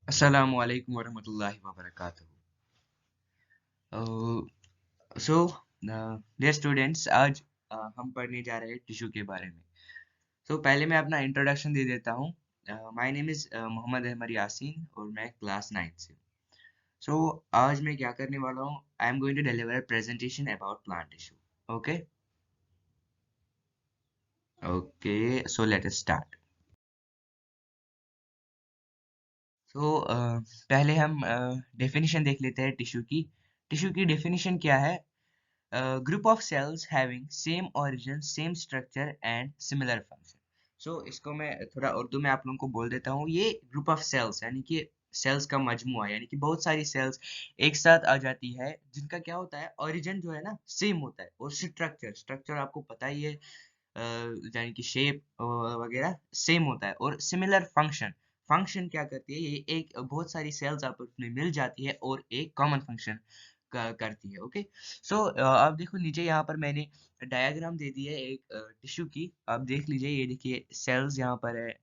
अस्सलामु अलैकुम वरहमतुल्लाहि वबरकातुहू। सो डियर स्टूडेंट्स, आज हम पढ़ने जा रहे हैं टिश्यू के बारे में। पहले मैं अपना इंट्रोडक्शन दे देता हूँ। My name is Mohammad Ahmed Yaseen और मैं क्लास 9 से हूँ। आज मैं क्या करने वाला हूँ, I am going to deliver a presentation about plant tissue. Okay okay, so let us start. पहले हम डेफिनेशन देख लेते हैं टिश्यू की। टिश्यू की डेफिनेशन क्या है? Group of cells having same origin, same structure and similar function. इसको मैं थोड़ा उर्दू में आप लोगों को बोल देता हूँ। ये ग्रुप ऑफ सेल्स यानी कि सेल्स का मजमुआ, यानी कि बहुत सारी सेल्स एक साथ आ जाती है, जिनका क्या होता है, ओरिजिन जो है ना सेम होता है, और स्ट्रक्चर स्ट्रक्चर आपको पता ही है, यानी कि शेप वगैरह सेम होता है, और सिमिलर फंक्शन। फंक्शन क्या करती है, ये एक बहुत सारी सेल्स आपस में मिल जाती है और एक कॉमन फंक्शन करती है। ओके, आप देखो नीचे यहाँ पर मैंने डायग्राम दे दी है एक टिश्यू की। आप देख लीजिए, ये देखिए सेल्स यहाँ पर है,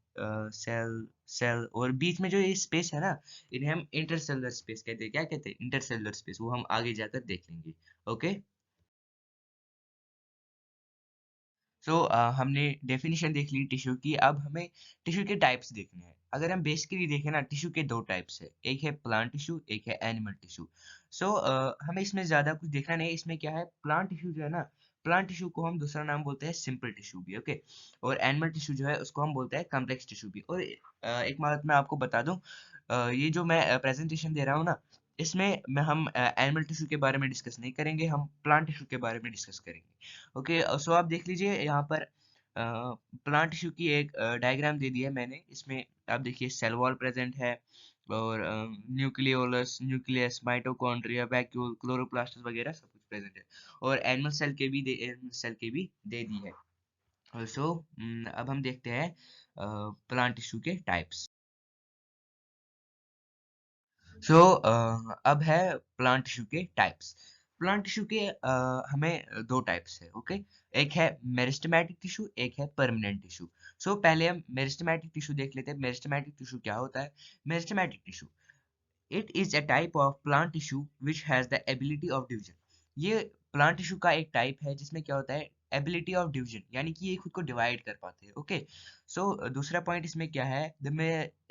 सेल सेल, और बीच में जो ये स्पेस है ना, इन्हें हम इंटरसेलुलर स्पेस कहते हैं। क्या कहते हैं? Intercellular space. वो हम आगे जाकर देख लेंगे। ओके, हमने डेफिनेशन देख ली टिश्यू की। अब हमें टिश्यू के टाइप्स देखने हैं। अगर हम बेसिकली देखें ना, टिश्यू के दो टाइप्स है, एक है प्लांट टिश्यू, एक है एनिमल टिश्यू। हमें इसमें ज्यादा कुछ देखना नहीं है। इसमें क्या है, प्लांट टिश्यू जो है ना, प्लांट टिश्यू को हम दूसरा नाम बोलते हैं सिंपल टिश्यू भी। ओके, और एनिमल टिश्यू जो है उसको हम बोलते हैं कॉम्प्लेक्स टिश्यू भी। और एक बात मैं आपको बता दूं, ये जो मैं प्रेजेंटेशन दे रहा हूँ ना, इसमें मैं हम एनिमल टिश्यू के बारे में डिस्कस नहीं करेंगे, हम प्लांट टिश्यू के बारे में डिस्कस करेंगे। ओके, आप देख लीजिए यहाँ पर प्लांट टिश्यू की एक डायग्राम दे दी है मैंने। इसमें आप देखिए सेल वॉल प्रेजेंट है, और nucleolus, nucleus, mitochondria, vacuole, chloroplast वगैरह सब कुछ प्रेजेंट है। और एनिमल सेल के भी दे दी है। अब हम देखते हैं प्लांट टिश्यू के टाइप्स। अब है प्लांट टिश्यू के टाइप्स। प्लांट टिश्यू के हमें दो टाइप्स है। ओके, एक है मेरिस्टेमेटिक टिश्यू, एक है परमानेंट टिश्यू। पहले हम मेरिस्टेमेटिक टिश्यू देख लेते हैं। मेरिस्टेमेटिक टिश्यू क्या होता है? Meristematic tissue, it is a type of plant tissue which has the ability of division. ये प्लांट टिश्यू का एक टाइप है जिसमें क्या होता है, एबिलिटी ऑफ डिवीजन, यानी कि ये खुद को डिवाइड कर पाते हैं। ओके, दूसरा पॉइंट इसमें क्या है,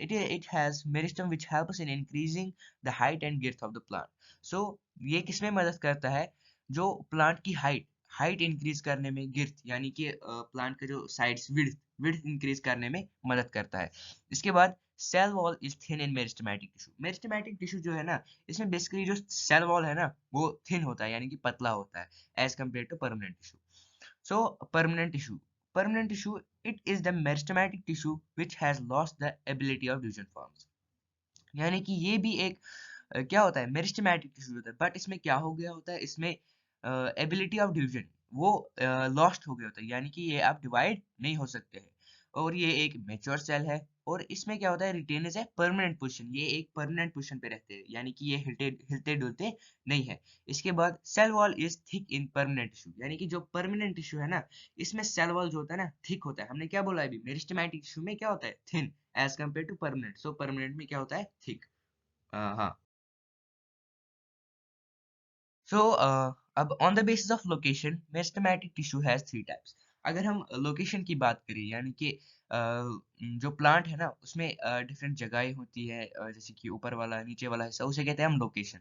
it has meristem which helps in increasing the height and girth of the plant. ये किसमें मदद करता है? जो प्लांट की हाइट इंक्रीज करने में, गिर्थ यानी कि प्लांट का जो साइड्स, विड्थ विड्थ इंक्रीज करने में मदद करता है। इसके बाद cell wall is thin in meristematic tissue. Meristematic tissue जो है ना, इसमें बेसिकली जो सेल वॉल है ना, वो थिन होता है, यानी कि पतला होता है, as compare to permanent tissue. Permanent tissue, permanent tissue, it is the meristematic tissue which has lost the ability of division forms. यानी कि ये भी एक क्या होता है, मेरिस्टेमेटिक टिश्यू होता है, बट इसमें क्या हो गया होता है, इसमें एबिलिटी ऑफ डिवीजन वो लॉस्ट हो गया होता है, यानी कि ये आप डिवाइड नहीं हो सकते हैं। और ये एक मैच्योर सेल है, और इसमें क्या होता है, retain as a permanent position, ये एक परमानेंट पोजीशन पे रहते हैं, यानी कि ये हिलते हिलते डुलते नहीं है। इसके बाद cell wall is thick in permanent tissue, यानी कि जो परमानेंट टिश्यू है ना, इसमें सेल वॉल जो होता है ना, थिक होता है। हमने क्या बोला अभी, मेरिस्टेमेटिक टिश्यू में क्या होता है, thin, as compare to permanent. Permanent में क्या होता है, थिक। हाँ। अब on the basis of location, meristematic tissue has three types. अगर हम लोकेशन की बात करें, यानी कि जो प्लांट है ना, उसमें डिफरेंट जगहें होती है, जैसे कि ऊपर वाला, नीचे वाला हिस्सा, उसे कहते हैं हम लोकेशन।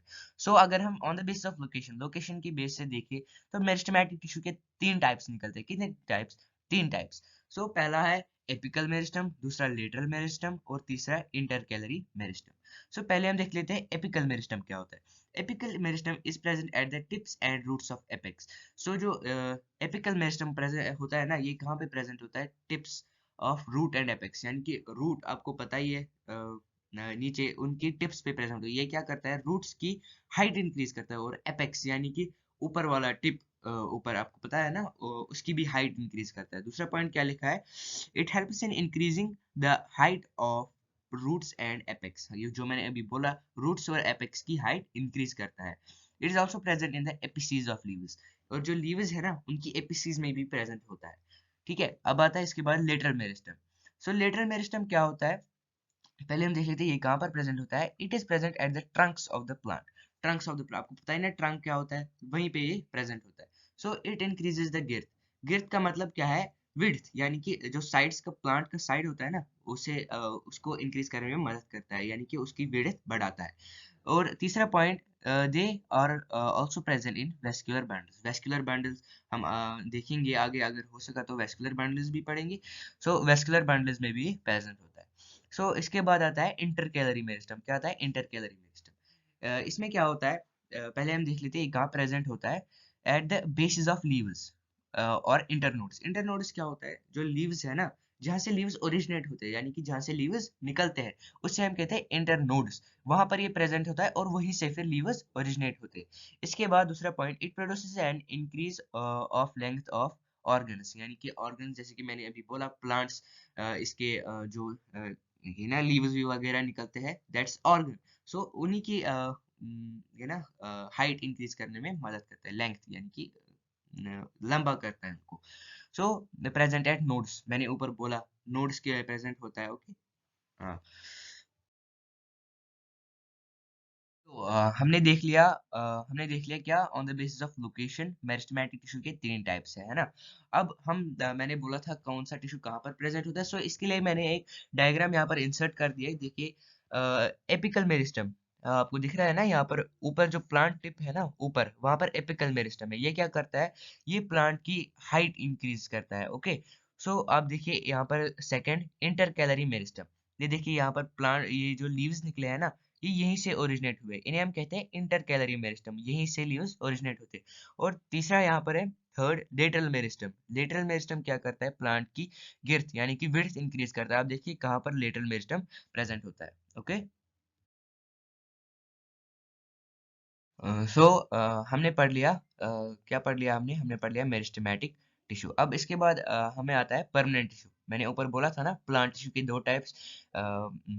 अगर हम on the basis of location, location की बेस से देखें, तो मेरिस्टेमेटिक टिश्यू के तीन टाइप्स निकलते हैं। कितने टाइप्स? तीन टाइप्स। पहला है एपिकल मेरिस्टम, दूसरा लेटरल मेरिस्टम, और तीसरा इंटरकैलरी मेरिस्टम। पहले हम देख लेते हैं एपिकल मेरिस्टम क्या होता है। Apical meristem is present at the tips and roots of apex. जो एपिकल मेरिस्टम प्रेजेंट होता है ना, ये कहाँ पे प्रेजेंट होता है? Tips of root and apex, यानी कि रूट आपको पता ही है, नीचे उनकी टिप्स पे प्रेजेंट होता है। ये क्या करता है, रूट्स की हाइट इंक्रीज करता है, और एपेक्स यानी कि ऊपर वाला टिप, ऊपर आपको पता है ना, उसकी भी हाइट इंक्रीज करता है। दूसरा पॉइंट क्या लिखा है, it helps in increasing the height of roots and apex. ये जो मैंने अभी बोला, रूट्स और एपेक्स की हाइट इंक्रीज करता है। It is also present in the apices of leaves, और जो लीव्स है ना, उनकी एपिसीज में भी प्रेजेंट होता है। ठीक है, अब आता है इसके बाद लेटरल मेरिस्टम। लेटरल मेरिस्टम क्या होता है? पहले हम देख लेते हैं ये कहाँ पर प्रेजेंट होता है। It is present at the Trunks of the plant. Trunks of the plant, आपको पता है ना ट्रंक क्या होता है, वहीं पे ये प्रेजेंट होता है। So it increases the girth. Girth का मतलब क्या है, विड्थ, यानी कि जो साइड्स का प्लांट का साइड होता है ना, उसे उसको इंक्रीज करने में मदद करता है, यानी कि उसकी विड्थ बढ़ाता है। और तीसरा point, they are also present in vascular bundles. Vascular bundles हम देखेंगे आगे, अगर हो सका तो वेस्कुलर बंडल्स भी पढ़ेंगे। सो वेस्कुलर बंडल्स में भी प्रेजेंट होता है। सो इसके बाद आता है इंटरकैलरी मेरिस्टम। क्या आता है इंटरकैलरी मेरिस्टम? इसमें क्या होता है, पहले हम देख लेते हैं ये कहाँ प्रेजेंट होता है। At the basis of leaves और इंटरनोड्स। इंटरनोड्स क्या होता है, जो लीव्स है ना, जहाँ से लीव्स ओरिजिनेट होते हैं, यानी कि जहाँ से लीव्स निकलते हैं, उससे हम कहते हैं इंटरनोड्स। वहां पर ये प्रेजेंट होता है और वहीं से फिर लीव्स ओरिजिनेट होते हैं। इसके बाद दूसरा point, it produces an increase of length of organs. यानी कि ऑर्गन, जैसे कि मैंने अभी बोला प्लांट्स, इसके जो ये ना लीव्स भी वगैरह निकलते हैं, दैट्स ऑर्गन। सो उन्हीं की ये ना हाइट इंक्रीज करने में मदद करता है, लेंथ यानी कि लंबा करता है उनको। सो प्रेजेंट एट नोड्स, मैंने ऊपर बोला नोड्स के प्रेजेंट होता है, ओके। हाँ, तो हमने देख लिया क्या, on the basis of location meristematic tissue के तीन टाइप्स है ना। अब हम मैंने बोला था कौन सा टिश्यू कहाँ पर प्रेजेंट होता है। सो इसके लिए मैंने एक डायग्राम यहाँ पर इंसर्ट कर दिया है, देखिए। एपिकल मेरिस्टम आपको दिख रहा है ना, यहाँ पर ऊपर जो प्लांट टिप है ना, ऊपर वहां पर एपिकल मेरिस्टम है। ये क्या करता है, ये प्लांट की हाइट इंक्रीज करता है, ओके। सो आप देखिए यहाँ पर सेकंड इंटरकैलरी मेरिस्टम। ये देखिए यहाँ पर प्लांट, ये जो लीव्स निकले हैं ना, ये यहीं से ओरिजिनेट हुए, इन्हें हम कहते हैं इंटरकैलरी मेरिस्टम, यहीं से लीव्स ओरिजिनेट होते हैं। और तीसरा यहाँ पर है third lateral meristem. Lateral meristem क्या करता है, प्लांट की गिर्थ यानी कि विड्थ इंक्रीज करता है। आप देखिए कहाँ पर लेटरल मेरिस्टम प्रेजेंट होता है, ओके। सो हमने पढ़ लिया, क्या पढ़ लिया हमने हमने पढ़ लिया मेरिस्टेमेटिक टिश्यू। अब इसके बाद हमें आता है परमानेंट टिश्यू। मैंने ऊपर बोला था ना प्लांट टिश्यू के दो टाइप्स,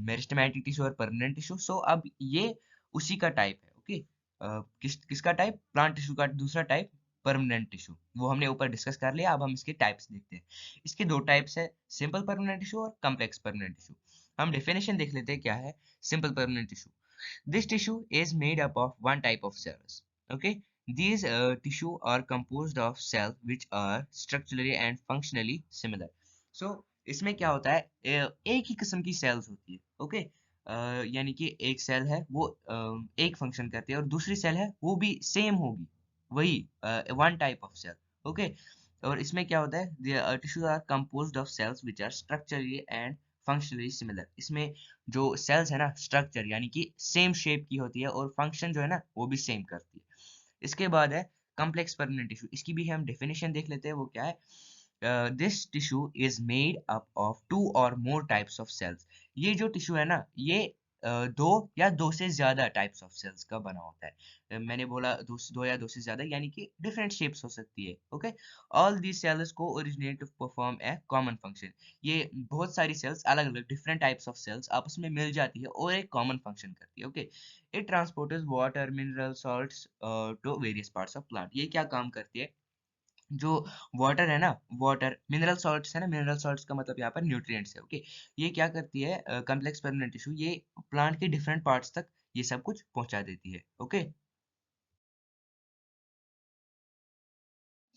मेरिस्टेमेटिक टिश्यू और परमानेंट टिश्यू। सो अब ये उसी का टाइप है, ओके। किसका टाइप, प्लांट टिश्यू का दूसरा टाइप परमानेंट टिश्यू, वो हमने ऊपर डिस्कस कर लिया। अब हम इसके टाइप्स देखते हैं। इसके दो टाइप्स है, सिंपल परमानेंट टिश्यू और कॉम्प्लेक्स परमानेंट टिश्यू। हम डेफिनेशन देख लेते हैं क्या है simple permanent tissue. This tissue is made up of one type of cells. Okay, these tissue are composed of cells which are structurally and functionally similar. So इसमें क्या होता है, एक ही किस्म की सेल्स होती है, ओके। यानी कि एक सेल है वो एक फंक्शन करती है, और दूसरी सेल है वो भी सेम होगी, वही one type of cell, okay. और इसमें क्या होता है, tissues are composed of cells which are structurally and functionally similar. इसमें जो सेल्स है ना, स्ट्रक्चर यानी कि सेम शेप की होती है, और फंक्शन जो है ना वो भी सेम करती है। इसके बाद है कॉम्प्लेक्स परमानेंट टिश्यू। इसकी भी हम डेफिनेशन देख लेते हैं, वो क्या है। This tissue is made up of two और मोर टाइप्स ऑफ सेल्स। ये जो टिश्यू है ना, ये दो या दो से ज्यादा टाइप्स ऑफ सेल्स का बना होता है। मैंने बोला दो या दो से ज्यादा, यानी कि डिफरेंट शेप्स हो सकती है, ओके। ऑल दी सेल्स को originate to perform a common function. ये बहुत सारी सेल्स अलग अलग डिफरेंट टाइप्स ऑफ सेल्स आपस में मिल जाती है और एक कॉमन फंक्शन करती है, okay. It transports water mineral salts to various parts of plant. ये क्या काम करती है, जो वाटर है ना, वाटर मिनरल सॉल्ट्स है ना, मिनरल सॉल्ट्स का मतलब यहाँ पर न्यूट्रिएंट्स है, ओके। ये क्या करती है, कॉम्प्लेक्स परमानेंट टिश्यू, ये प्लांट के डिफरेंट पार्ट्स तक ये सब कुछ पहुंचा देती है, ओके।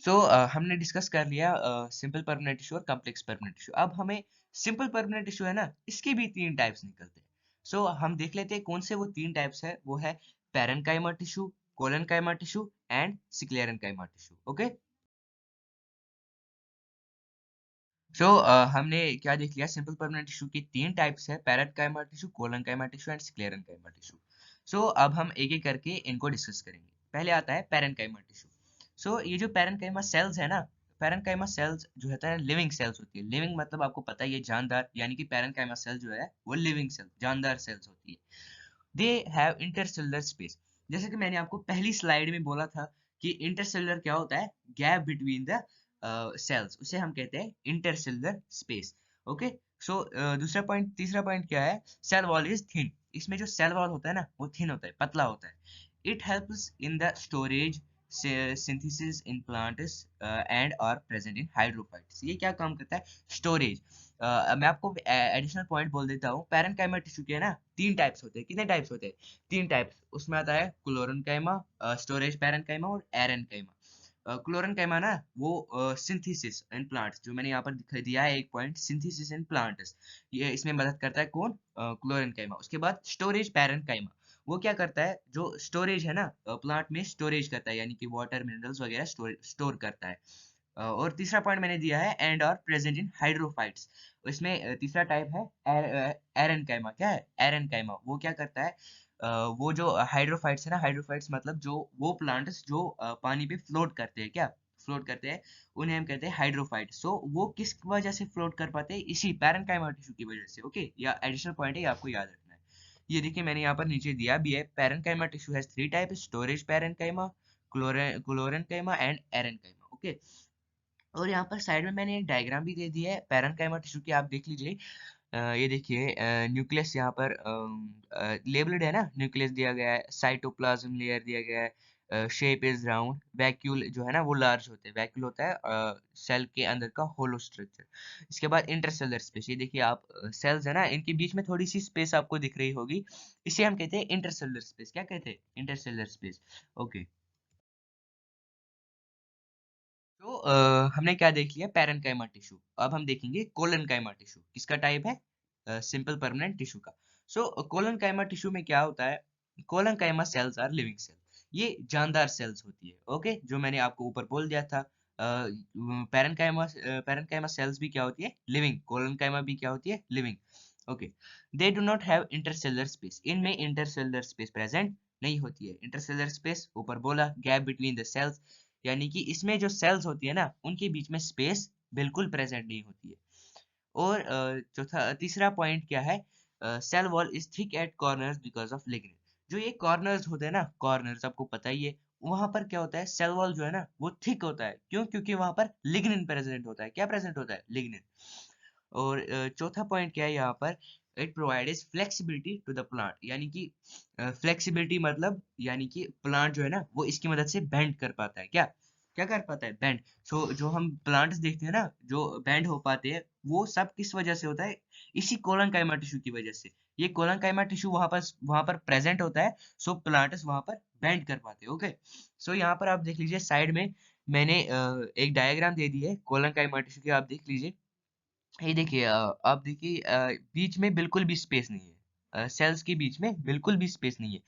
सो हमने डिस्कस कर लिया सिंपल परमानेंट टिश्यू और कॉम्प्लेक्स परमानेंट टिश्यू। अब हमें सिंपल परमानेंट टिश्यू है ना, इसके भी तीन टाइप्स निकलते हैं। सो हम देख लेते हैं कौन से वो तीन टाइप्स है। वो है parenchyma tissue, collenchyma tissue and sclerenchyma tissue, okay. So हमने क्या देख लिया, सिंपल परमानेंट टिश्यू की तीन टाइप्स है, parenchyma tissue, collenchyma tissue and sclerenchyma tissue. So अब हम एक एक करके इनको डिस्कस करेंगे। पहले आता है पैरेन्काइमा टिश्यू। सो ये जो पैरेन्काइमा सेल्स है ना, पैरेन्काइमा सेल्स जो होता है लिविंग सेल्स होती है। लिविंग मतलब आपको पता है ये जानदार, यानी कि पैरेन्काइमा सेल जो है वो लिविंग सेल जानदार सेल्स होती है। They have intercellular space. जैसे कि मैंने आपको पहली स्लाइड में बोला था कि इंटरसेलुलर क्या होता है, गैप बिटवीन द सेल्स, उसे हम कहते हैं इंटरसेलुलर स्पेस, ओके। सो दूसरा पॉइंट, तीसरा पॉइंट क्या है, सेल वॉल इज थिन। इसमें जो सेल वॉल होता है ना वो थिन होता है, पतला होता है। It helps in the storage synthesis in plants and are present in hydrophytes। ये क्या काम करता है? स्टोरेज। मैं आपको एडिशनल पॉइंट बोल देता हूँ। पैरेनकाइमा टिश्यू के है ना, 3 टाइप्स होते हैं। कितने टाइप्स होते हैं? 3 टाइप्स। उसमें आता है क्लोरेनकाइमा, स्टोरेज पैरेनकाइमा और एरेनकाइमा। क्लोरेनकाइमा ना वो सिंथेसिस इन प्लांट्स, जो मैंने यहाँ पर दिखा दिया है एक पॉइंट, सिंथेसिस इन प्लांट्स, ये इसमें मदद करता है कौन? क्लोरेनकाइमा। उसके बाद स्टोरेज पैरेनकाइमा, वो क्या करता है? जो स्टोरेज है ना, प्लांट में स्टोरेज करता है, यानी कि वाटर मिनरल्स वगैरह स्टोर करता है। और तीसरा पॉइंट मैंने दिया है एंड और प्रेजेंट इन हाइड्रोफाइट्स। इसमें तीसरा टाइप है एरेनकाइमा। क्या है? एरेनकाइमा। वो क्या करता है? वो जो हाइड्रोफाइट्स है ना, हाइड्रोफाइट्स मतलब जो वो प्लांट्स जो पानी पे फ्लोट करते हैं, क्या फ्लोट करते हैं, उन्हें हम कहते हैं हाइड्रोफाइट। सो वो किस वजह से फ्लोट कर पाते हैं? इसी पैरेनकाइमा टिश्यू की वजह से। ओके, या एडिशनल पॉइंट है, ये आपको याद रखना है। ये देखिए मैंने यहाँ पर नीचे दिया भी है, parenchyma tissue has 3 type: storage parenchyma, chlorenchyma and aerenchyma. Okay, और यहाँ पर साइड में मैंने एक डायग्राम भी दे दिया है पैरेनकाइमा टिश्यू की, आप देख लीजिए। ये देखिए न्यूक्लियस यहाँ पर लेबल्ड है ना, न्यूक्लियस दिया गया है, साइटोप्लाज्म लेयर दिया गया है, शेप इज राउंड, वैक्यूल जो है ना वो लार्ज होते हैं, वैक्यूल होता है सेल के अंदर का होलो स्ट्रक्चर। इसके बाद इंटरसेलर स्पेस, ये देखिए आप सेल्स है ना, इनके बीच में थोड़ी सी स्पेस आपको दिख रही होगी, इसे हम कहते हैं इंटरसेलर स्पेस। क्या कहते हैं? Intercellular space. ओके, तो हमने क्या देख लिया? Parenchyma tissue. अब हम देखेंगे कोलनकाइमा टिश्यू। किसका टाइप है? सिंपल परमानेंट टिश्यू का। सो कोलनकाइमा टिश्यू में क्या होता है? Collenchyma sales are living cell. ये जानदार सेल्स होती है। ओके, जो मैंने आपको ऊपर बोल दिया था, पैरेनकाइमा सेल्स भी क्या होती है? लिविंग। कोलनकाइमा भी क्या होती है? Living. Okay, they do not have intercellular space. इनमें इंटरसेलर स्पेस प्रेजेंट नहीं होती है। इंटरसेलर स्पेस ऊपर बोला, गैप बिटवीन द सेल्स, यानी कि इसमें जो सेल्स होती है ना, उनके बीच में स्पेस बिल्कुल प्रेजेंट नहीं होती है। और चौथा तीसरा पॉइंट क्या है? Cell wall is thick at corners because of lignin. जो ये कॉर्नर्स होते हैं ना, कॉर्नर्स आपको पता ही है, वहां पर क्या होता है? सेल वॉल जो है ना वो थिक होता है। क्यों? क्योंकि वहां पर लिग्निन प्रेजेंट होता है। क्या प्रेजेंट होता है? लिग्निन। और चौथा पॉइंट क्या है यहाँ पर? It provides flexibility to the plant, यानी कि फ्लेक्सिबिलिटी मतलब यानी कि प्लांट जो है ना वो इसकी मदद से बेंड कर पाता है। क्या क्या कर पाता है? बेंड। सो जो हम प्लांट्स देखते हैं ना जो बेंड हो पाते हैं, वो सब किस वजह से होता है? इसी कोलनकाइमा टिश्यू की वजह से। ये कोलनकाइमा टिश्यू वहां पर प्रेजेंट होता है, सो प्लांट्स वहां पर बेंड कर पाते हैं। ओके, सो यहाँ पर आप देख लीजिए साइड में मैंने एक डायग्राम दे दी है कोलनकाइमा टिश्यू की, आप देख लीजिए। ये देखिए आप देखिए बीच में बिल्कुल भी स्पेस नहीं है, सेल्स के बीच में बिल्कुल भी स्पेस नहीं है।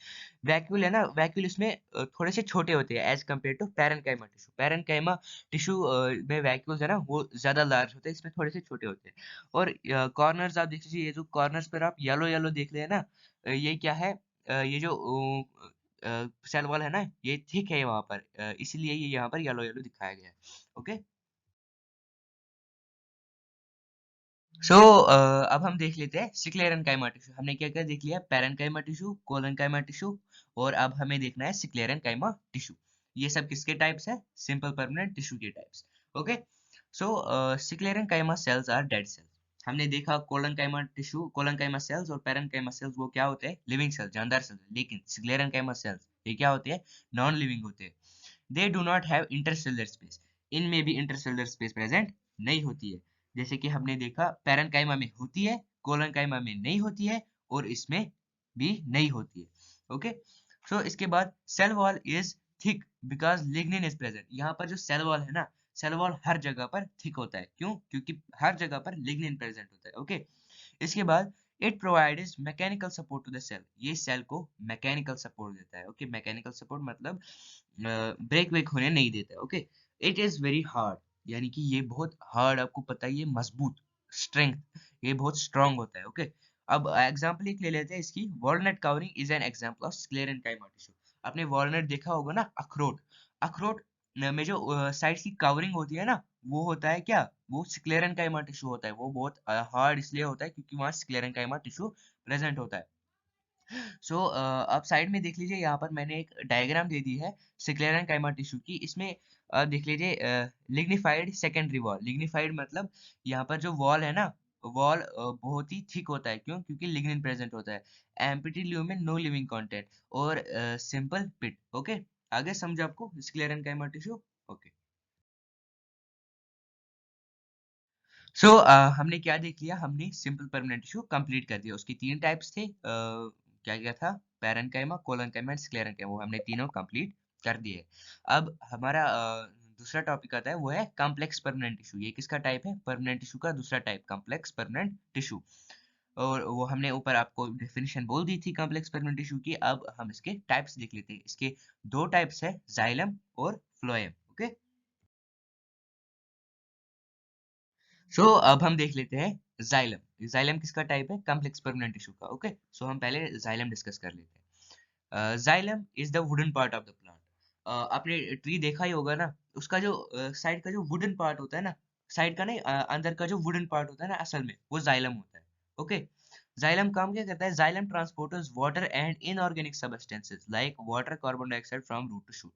वैक्यूल है ना, वैक्यूल इसमें थोड़े से छोटे होते हैं as compare to parenchyma tissue. Parenchyma tissue में वैक्यूल्स है ना वो ज्यादा लार्ज होते हैं, इसमें थोड़े से छोटे होते हैं। और कॉर्नर्स आप देख लीजिए, ये जो कॉर्नर्स पर आप येलो येलो देख रहे हैं ना, ये क्या है? ये जो सेल वॉल है ना ये थिक है वहां पर, इसलिए ये यहाँ पर येलो येलो दिखाया गया है। ओके, सो अब हम देख लेते हैं सिक्लेरेनकाइमा टिश्यू। हमने क्या क्या देख लिया? पैरेनकाइमा टिश्यू, कोलनकाइमा टिश्यू, और अब हमें देखना है सिक्लेरेनकाइमा टिश्यू। ये सब किसके टाइप्स है? सिंपल परमानेंट टिश्यू के types. Okay, so sclerenchyma cells are dead cells. हमने देखा कोलनकाइमा टिश्यू, कोलनकाइमा सेल्स और पैरेनकाइमा सेल्स वो क्या होते हैं? लिविंग सेल्स, जानदार सेल्स। लेकिन सिक्लेरेनकाइमा सेल्स ये क्या होते हैं? नॉन लिविंग होते हैं। They do not have intercellular space. इनमें भी इंटरसेलुलर स्पेस प्रेजेंट नहीं होती है। जैसे कि हमने देखा पैरेनकाइमा में होती है, कोलनकाइमा में नहीं होती है, और इसमें भी नहीं होती है। ओके, सो इसके बाद cell wall is thick because lignin is present. यहाँ पर जो सेल वॉल है ना, सेल वॉल हर जगह पर थिक होता है। क्यों? क्योंकि हर जगह पर लिग्निन प्रेजेंट होता है। ओके, इसके बाद it provides mechanical support to the cell. ये सेल को मैकेनिकल सपोर्ट देता है। ओके, मैकेनिकल सपोर्ट मतलब ब्रेक वेक होने नहीं देता है। Okay, it is very hard, यानी कि ये बहुत हार्ड, आपको पता है ये मजबूत, स्ट्रेंथ, ये बहुत स्ट्रांग होता है। ओके, अब एग्जांपल एक ले लेते हैं इसकी। Walnut covering is an example of sclerenchyma tissue. आपने वॉलनट देखा होगा ना, अखरोट। अखरोट में जो साइड की कवरिंग होती है ना, वो होता है क्या? वो स्क्लेरेनकाइमा टिश्यू होता है। वो बहुत हार्ड इसलिए होता है क्योंकि वहाँ स्क्लेरेनकाइमा टिश्यू प्रेजेंट होता है। सो आप साइड में देख लीजिए, यहाँ पर मैंने एक डायग्राम दे दी है सिक्लेरेनकाइमा टिश्यू की। इसमें देख लीजिए लिग्निफाइड सेकेंडरी वॉल। लिग्निफाइड मतलब यहाँ पर जो वॉल है ना, वॉल बहुत ही थिक होता है। क्यों? क्योंकि लिग्निन प्रेजेंट होता है। Empty lumen no living content, और सिंपल पिट। ओके, आगे समझ आपको स्क्लेरेंकाइमा टिश्यू? ओके। सो हमने क्या देख लिया, हमने सिंपल परमानेंट टिश्यू कंप्लीट कर दिया। उसके तीन टाइप्स थे, क्या क्या था, पैरेन्काइमा, कोलेन्काइमा एंड स्क्लेरेन्काइमा, वो हमने तीनों कंप्लीट कर दिए। अब हमारा दूसरा टॉपिक आता है, वो है कॉम्प्लेक्स परमानेंट टिश्यू। ये किसका टाइप है? परमानेंट टिश्यू का दूसरा टाइप, कॉम्प्लेक्स परमानेंट टिश्यू। और वो हमने ऊपर आपको डेफिनेशन बोल दी थी कॉम्प्लेक्स परमानेंट टिश्यू की। अब हम इसके टाइप्स देख लेते हैं। इसके दो टाइप्स है, जाइलम और फ्लोएम। ओके, सो अब हम देख लेते हैं जाइलम। जाइलम किसका टाइप है? कॉम्प्लेक्स परमानेंट टिश्यू का। ओके, सो हम पहले जाइलम डिस्कस कर लेते हैं। Xylem is the wooden part of the plant. आपने ट्री देखा ही होगा ना, उसका जो साइड का जो वुडन पार्ट होता है ना, साइड का नहीं, अंदर का जो वुडन पार्ट होता है ना, असल में वो जाइलम होता है। ओके, जाइलम काम क्या करता है? Xylem transporters water and inorganic substances like water, carbon dioxide from root to shoot.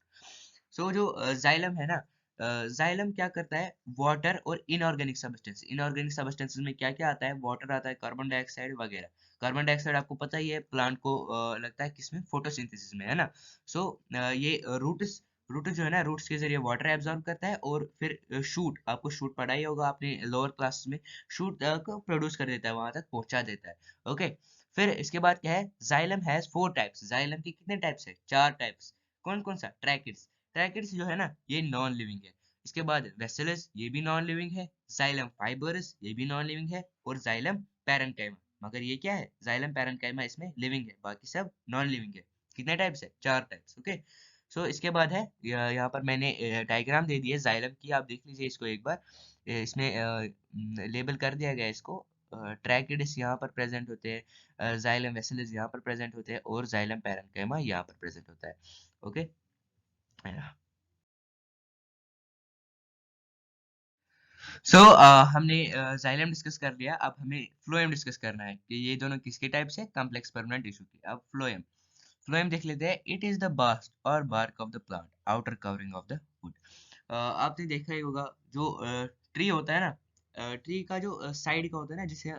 So जो जाइलम है ना, जाइलम क्या करता है? वाटर और इनऑर्गेनिक सब्सटेंस, इनऑर्गेनिक सब्सटेंसेस में क्या क्या आता है? वाटर आता है, कार्बन डाइऑक्साइड वगैरह। कार्बन डाइऑक्साइड आपको पता ही है, प्लांट को लगता है किसमें? फोटोसिंथेसिस में, है ना। सो ये रूट्स, रूट जो है ना, रूट्स के जरिए वाटर एब्जॉर्ब करता है, और फिर शूट, आपको शूट पढ़ा ही होगा आपने लोअर क्लास में, शूट को प्रोड्यूस कर देता है, वहां तक पहुंचा देता है। ओके, फिर इसके बाद क्या है? Xylem has four types. Xylem के कितने टाइप्स है? चार टाइप्स। कौन कौन सा? ट्रैकिड्स। ट्रैकिड्स जो है ना, ये नॉन लिविंग है। इसके बाद वेसिलस, ये भी नॉन लिविंग है। जाइलम फाइबरस, ये भी नॉन लिविंग है। और जाइलम पैरेन्काइमा, मगर ये क्या है? जाइलम पैरेन्काइमा इसमें लिविंग है, बाकी सब नॉन लिविंग है। कितने टाइप्स है? चार टाइप्स। ओके, सो इसके बाद है, यहाँ पर मैंने डायग्राम दे दी है जाइलम की, आप देख लीजिए इसको एक बार। इसमें लेबल कर दिया गया है इसको। ट्रैकिड्स यहाँ पर प्रेजेंट होते हैं, जाइलम वेसिलस यहाँ पर प्रेजेंट होते हैं, और जाइलम पैरेन्काइमा यहाँ पर प्रेजेंट होता है। ओके, सो हमने जाइलम डिस्कस कर लिया। अब हमें फ्लोएम डिस्कस करना है कि ये दोनों किसके टाइप से? कॉम्प्लेक्स परमानेंट टिश्यू के। अब फ्लोएम, फ्लोएम देख लेते हैं। इट इज द बास्ट और bark of the plant, outer covering of the wood. आपने देखा ही होगा, जो ट्री होता है ना, ट्री का जो साइड का होता है ना, जिसे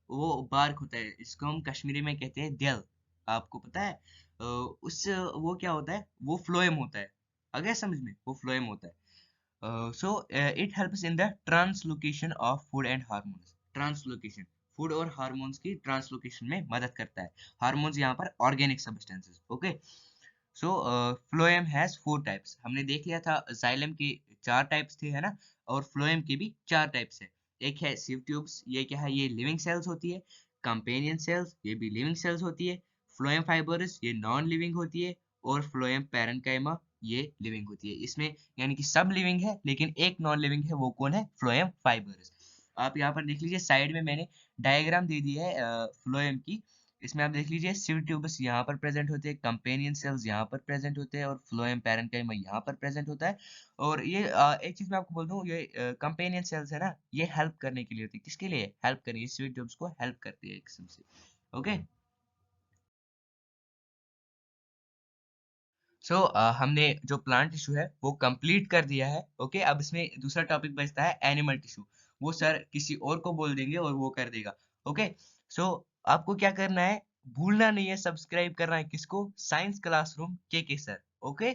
वो बार्क होता है, इसको हम कश्मीरी में कहते हैं देल। आपको पता है? उस वो क्या होता है? वो फ्लोएम होता है। आ गया समझ में? वो फ्लोएम होता है। It helps in the translocation of food and hormones. Translocation, food और हार्मोन्स की ट्रांसलोकेशन में मदद करता है। हार्मोन्स यहाँ पर organic substances. Okay, so phloem has four types. हमने देख लिया था जाइलम के चार टाइप्स थे, है ना, और फ्लोएम के भी चार टाइप्स है। एक है सिव ट्यूब्स, ये क्या है? ये लिविंग सेल्स होती है। कंपेनियन सेल्स, ये भी लिविंग सेल्स होती है। फ्लोएम फाइबर्स, ये नॉन लिविंग होती है। और फ्लोएम पैरेन्काइमा, ये लिविंग होती है। इसमें यानी कि सब लिविंग है, लेकिन एक नॉन लिविंग है, वो कौन है? Phloem fibres. आप यहाँ पर देख लीजिए, साइड में मैंने डायग्राम दे दी है फ्लोएम की। इसमें आप देख लीजिए, सिव ट्यूब्स यहाँ पर प्रेजेंट होते हैं, कंपेनियन सेल्स यहाँ पर प्रेजेंट होते हैं, और फ्लोएम पैरेन्काइमा यहाँ पर प्रेजेंट होता है। और ये एक चीज मैं आपको बोल दूं, ये कंपेनियन सेल्स है ना, ये हेल्प करने के लिए होती है। किसके लिए हेल्प करेंगे? सिव ट्यूब्स को हेल्प करती है एक किस्म से। ओके, सो हमने जो प्लांट टिश्यू है वो कंप्लीट कर दिया है। ओके, अब इसमें दूसरा टॉपिक बचता है एनिमल टिश्यू। वो सर किसी और को बोल देंगे और वो कर देगा। ओके, सो आपको क्या करना है? भूलना नहीं है, सब्सक्राइब करना है। किसको? साइंस क्लासरूम के सर। ओके।